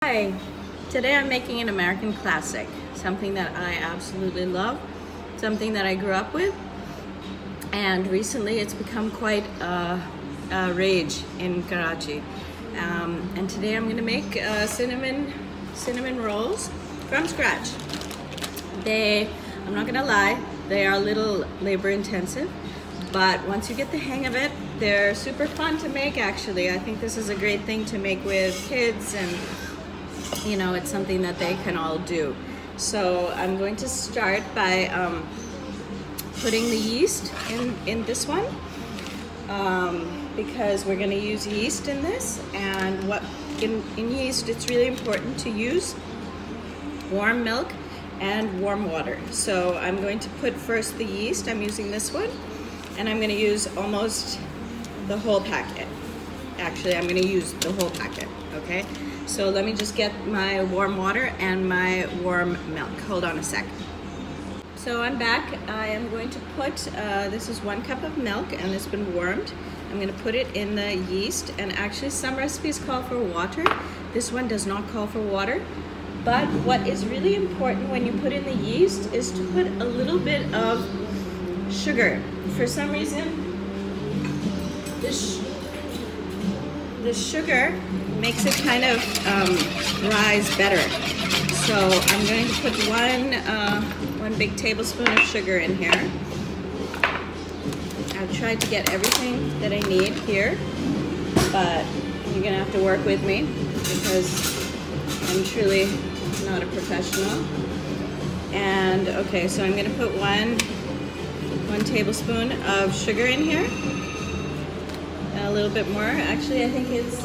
Hi, today I'm making an American classic, something that I absolutely love, something that I grew up with, and recently it's become quite a rage in Karachi. And today I'm going to make cinnamon rolls from scratch. I'm not going to lie, they are a little labor intensive, but once you get the hang of it, they're super fun to make actually. I think this is a great thing to make with kids, and you know, it's something that they can all do. So I'm going to start by putting the yeast in this one because we're going to use yeast in this, and in yeast it's really important to use warm milk and warm water. So I'm going to put first the yeast. I'm using this one, and I'm going to use almost the whole packet. Actually, I'm going to use the whole packet, okay? So let me just get my warm water and my warm milk. Hold on a sec. So I'm back. I am going to put, this is 1 cup of milk and it's been warmed. I'm going to put it in the yeast, and actually some recipes call for water. This one does not call for water. But what is really important when you put in the yeast is to put a little bit of sugar. For some reason, the sugar makes it kind of rise better. So I'm going to put one big tablespoon of sugar in here. I've tried to get everything that I need here, but you're gonna have to work with me because I'm truly not a professional. And okay, so I'm gonna put one tablespoon of sugar in here. A little bit more. Actually, I think it's,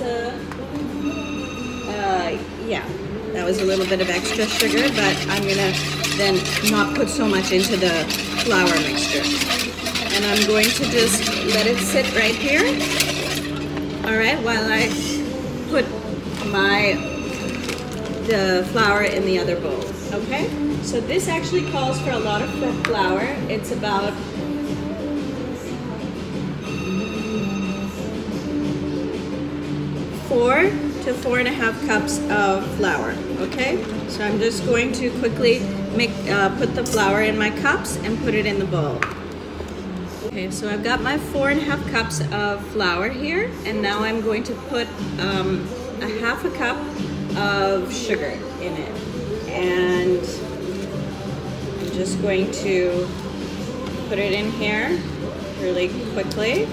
yeah, that was a little bit of extra sugar, but I'm gonna then not put so much into the flour mixture. And I'm going to just let it sit right here, all right, while I put the flour in the other bowl, okay? So this actually calls for a lot of flour. It's about 4 to 4.5 cups of flour, okay? So I'm just going to quickly put the flour in my cups and put it in the bowl. Okay, so I've got my 4.5 cups of flour here, and now I'm going to put a half a cup of sugar in it. And I'm just going to put it in here really quickly.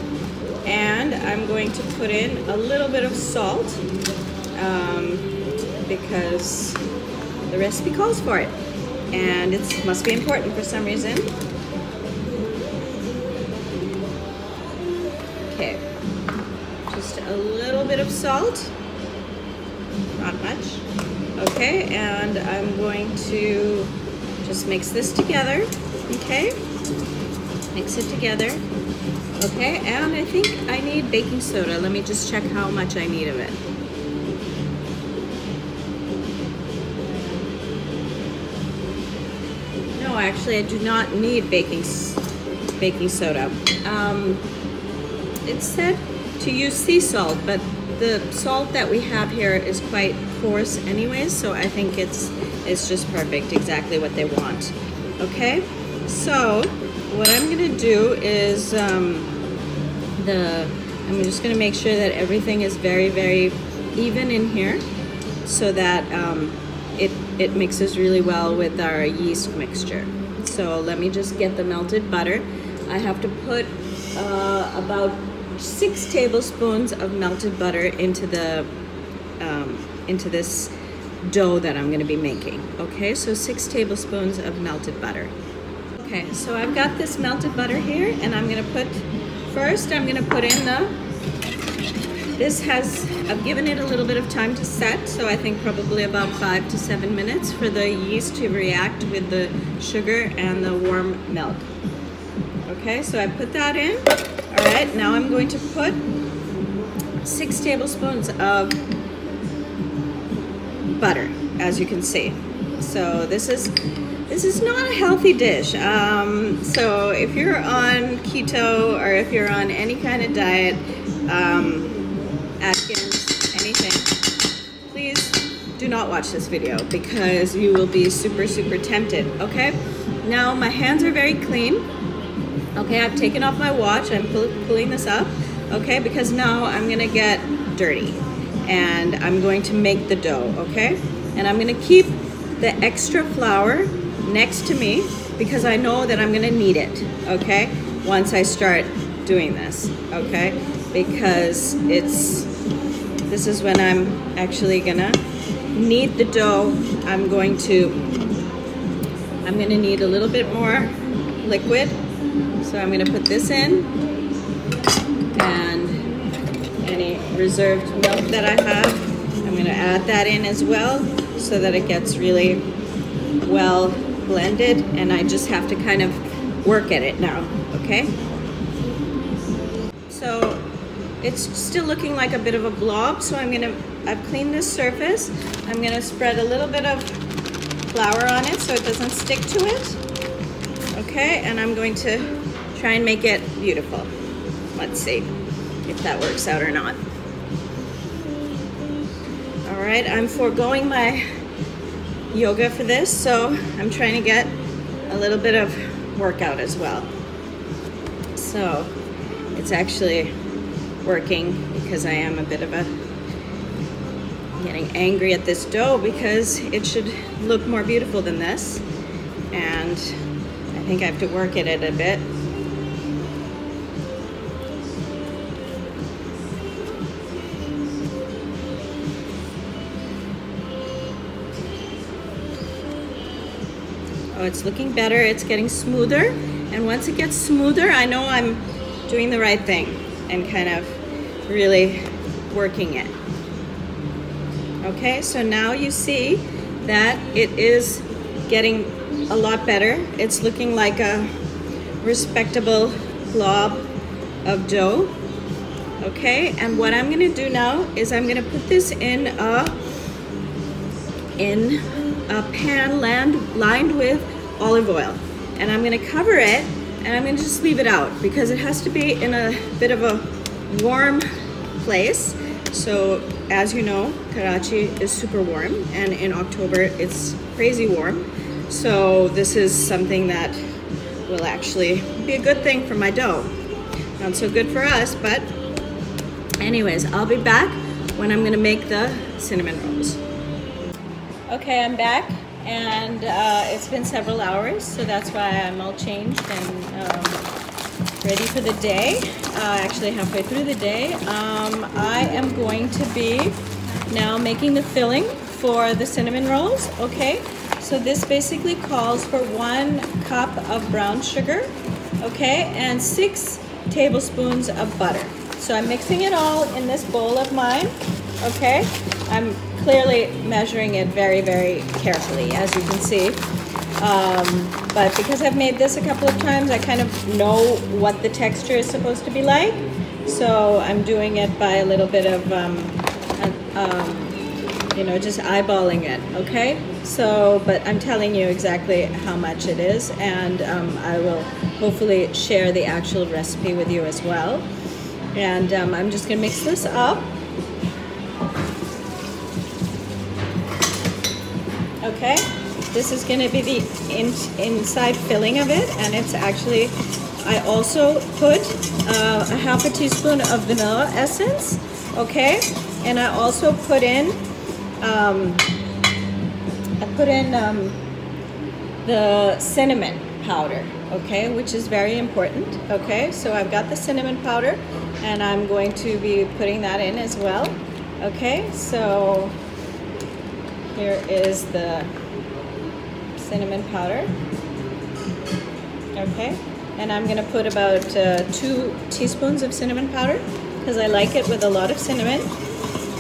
And I'm going to put in a little bit of salt because the recipe calls for it, and it must be important for some reason. Okay, just a little bit of salt, not much. Okay, and I'm going to just mix this together, okay? Mix it together. Okay, and I think I need baking soda. Let me just check how much I need of it. No, actually I do not need baking soda. It said to use sea salt, but the salt that we have here is quite coarse anyways, so I think it's just perfect, exactly what they want. Okay, so what I'm gonna do is I'm just gonna make sure that everything is very, very even in here, so that it mixes really well with our yeast mixture. So let me just get the melted butter. I have to put about 6 tablespoons of melted butter into this dough that I'm gonna be making. Okay, so 6 tablespoons of melted butter. Okay, so I've got this melted butter here, and I'm gonna put in I've given it a little bit of time to set, so I think probably about 5 to 7 minutes for the yeast to react with the sugar and the warm milk. Okay, so I put that in. All right, now I'm going to put 6 tablespoons of butter, as you can see. So this is not a healthy dish. So if you're on keto, or if you're on any kind of diet, Atkins, anything, please do do not watch this video because you will be super, super tempted, okay? Now my hands are very clean. Okay, I've taken off my watch. I'm pulling this up, okay? Because now I'm gonna get dirty and I'm going to make the dough, okay? And I'm gonna keep the extra flour next to me because I know that I'm gonna need it, okay? Once I start doing this, okay? Because this is when I'm actually gonna knead the dough. I'm gonna need a little bit more liquid. So I'm gonna put this in, and any reserved milk that I have, I'm gonna add that in as well so that it gets really well blended, and I just have to kind of work at it now, okay? So it's still looking like a bit of a blob, so I've cleaned this surface. I'm gonna spread a little bit of flour on it so it doesn't stick to it, okay? And I'm going to try and make it beautiful. Let's see if that works out or not. All right, I'm foregoing my yoga for this, so I'm trying to get a little bit of workout as well. So it's actually working because I am a bit of getting angry at this dough because it should look more beautiful than this, and I think I have to work at it a bit. Oh, it's looking better, it's getting smoother, and once it gets smoother, I know I'm doing the right thing and kind of really working it. Okay, so now you see that it is getting a lot better. It's looking like a respectable glob of dough. Okay, and what I'm gonna do now is I'm gonna put this in a pan lined with olive oil, and I'm gonna cover it, and I'm gonna just leave it out because it has to be in a bit of a warm place. So as you know, Karachi is super warm, and in October it's crazy warm. So this is something that will actually be a good thing for my dough. Not so good for us, but anyways, I'll be back when I'm gonna make the cinnamon rolls. Okay, I'm back, and it's been several hours, so that's why I'm all changed and ready for the day. Actually halfway through the day. I am going to be now making the filling for the cinnamon rolls, okay? So this basically calls for 1 cup of brown sugar, okay, and 6 tablespoons of butter. So I'm mixing it all in this bowl of mine, okay? I'm clearly measuring it very, very carefully, as you can see. But because I've made this a couple of times, I kind of know what the texture is supposed to be like. So I'm doing it by a little bit of, you know, just eyeballing it, okay? So, but I'm telling you exactly how much it is, and I will hopefully share the actual recipe with you as well. And I'm just gonna mix this up. Okay, this is gonna be the inside filling of it, and it's actually, I also put a half a teaspoon of vanilla essence, okay? And I also put in, the cinnamon powder, okay, which is very important, okay? So I've got the cinnamon powder, and I'm going to be putting that in as well, okay? So here is the cinnamon powder, okay? And I'm gonna put about 2 teaspoons of cinnamon powder because I like it with a lot of cinnamon,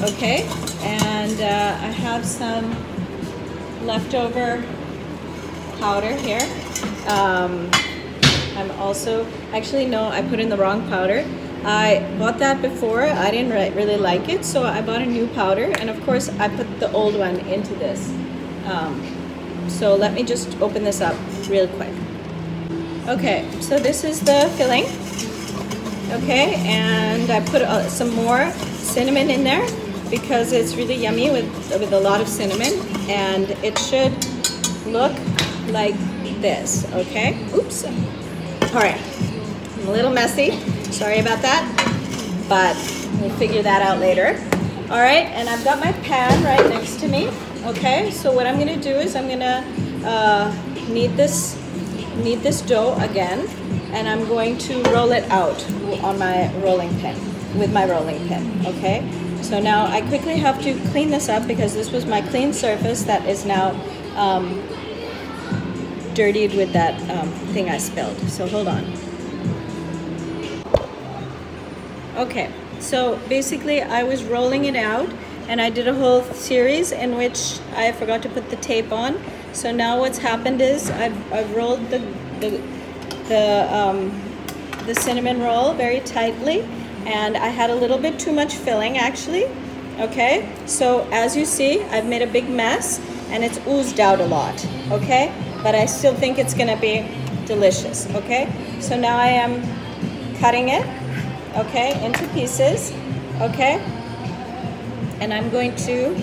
okay? And I have some leftover powder here. I'm also, actually no, I put in the wrong powder. I bought that before, I didn't really like it, so I bought a new powder, and of course I put the old one into this. So let me just open this up real quick. Okay, so this is the filling, okay, and I put some more cinnamon in there, because it's really yummy with a lot of cinnamon, and it should look like this, okay? Oops. All right, I'm a little messy. Sorry about that, but we'll figure that out later. All right, and I've got my pan right next to me, okay? So what I'm gonna do is I'm gonna knead this dough again, and I'm going to roll it out on my rolling pin, with my rolling pin, okay? So now I quickly have to clean this up because this was my clean surface that is now dirtied with that thing I spilled. So hold on. Okay, so basically I was rolling it out, and I did a whole series in which I forgot to put the tape on. So now what's happened is I've rolled the cinnamon roll very tightly, and I had a little bit too much filling actually. Okay, so as you see, I've made a big mess and it's oozed out a lot, okay? But I still think it's gonna be delicious, okay? So now I am cutting it, okay, into pieces, okay? And I'm going to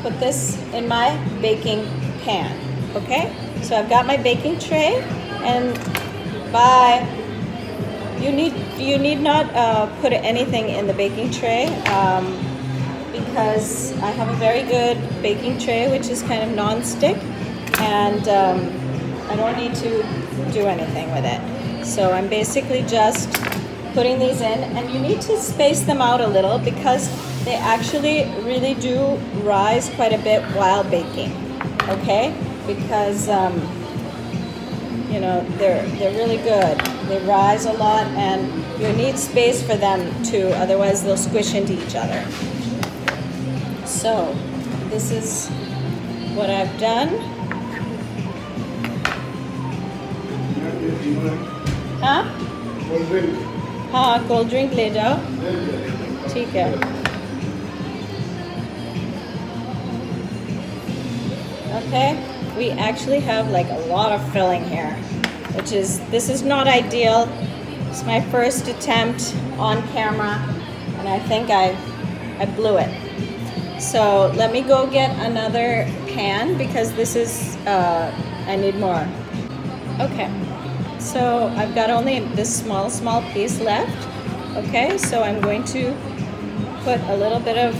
put this in my baking pan, okay? So I've got my baking tray, and you need not put anything in the baking tray because I have a very good baking tray which is kind of non-stick, and I don't need to do anything with it. So I'm basically just putting these in, and you need to space them out a little because they actually really do rise quite a bit while baking, okay? Because you know, they're really good. They rise a lot, and you need space for them too, otherwise they'll squish into each other. So this is what I've done. हाँ हाँ cold drink ले जाओ, ठीक है. Okay, we actually have like a lot of filling here, which is, this is not ideal. It's my first attempt on camera, and I think I blew it. So let me go get another pan because this is, I need more. Okay, so I've got only this small piece left. Okay, so I'm going to put a little bit of,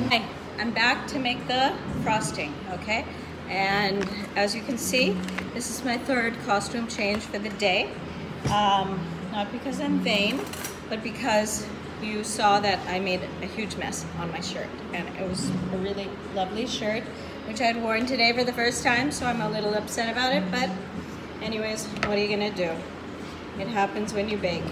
hi, I'm back to make the frosting, okay? And as you can see, this is my third costume change for the day. Not because I'm vain, but because you saw that I made a huge mess on my shirt, and it was a really lovely shirt which I'd worn today for the first time, so I'm a little upset about it, but anyways, what are you gonna do? It happens when you bake.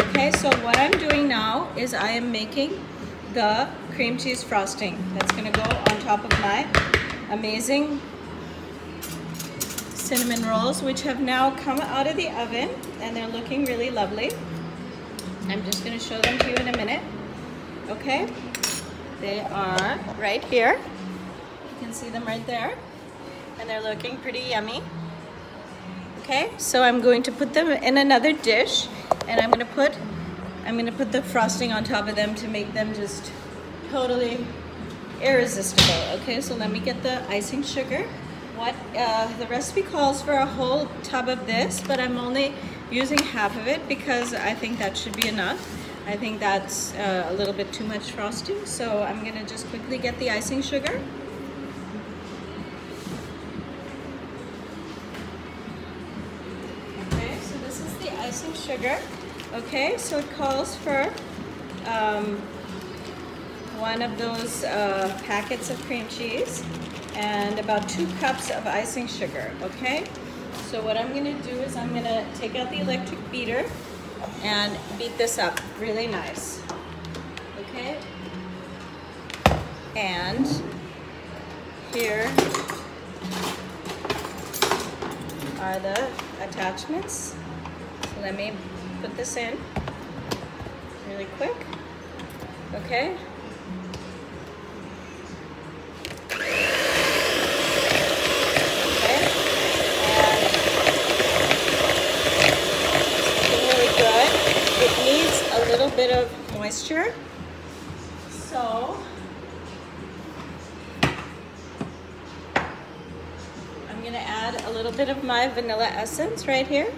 Okay, so what I'm doing now is I am making the cream cheese frosting that's gonna go on top of my amazing cinnamon rolls, which have now come out of the oven, and they're looking really lovely. I'm just going to show them to you in a minute. Okay, they are right here. You can see them right there, and they're looking pretty yummy. Okay, so I'm going to put them in another dish, and I'm going to put the frosting on top of them to make them just totally irresistible. Okay, so let me get the icing sugar. The recipe calls for a whole tub of this, but I'm only using half of it because I think that should be enough. I think that's a little bit too much frosting, so I'm gonna just quickly get the icing sugar. Okay, so this is the icing sugar. Okay, so it calls for one of those packets of cream cheese and about 2 cups of icing sugar, okay? So what I'm gonna do is I'm gonna take out the electric beater and beat this up really nice, okay? And here are the attachments. So let me put this in really quick, okay? Bit of moisture, so gonna add a little bit of my vanilla essence right here.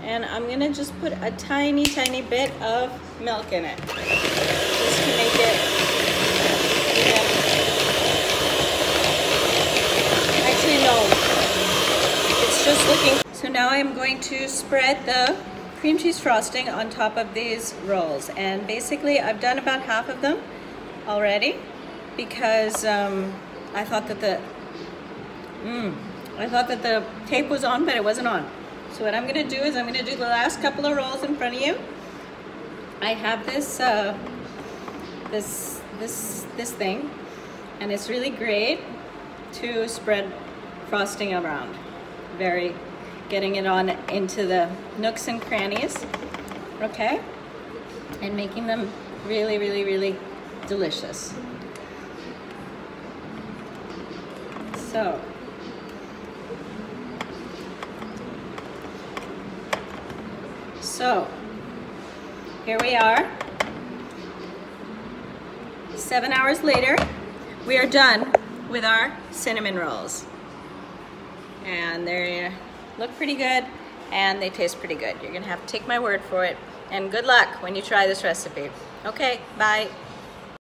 And I'm gonna just put a tiny, tiny bit of milk in it, just to make it even. Actually, no, it's just looking. So now I'm going to spread the cream cheese frosting on top of these rolls. And basically, I've done about half of them already because I thought that the tape was on, but it wasn't on. So what I'm gonna do is I'm gonna do the last couple of rolls in front of you. I have this this thing, and it's really great to spread frosting around. Getting it on into the nooks and crannies, okay? And making them really, really, really delicious. So here we are. 7 hours later, we are done with our cinnamon rolls. And they look pretty good and they taste pretty good. You're gonna have to take my word for it. And good luck when you try this recipe. Okay, bye.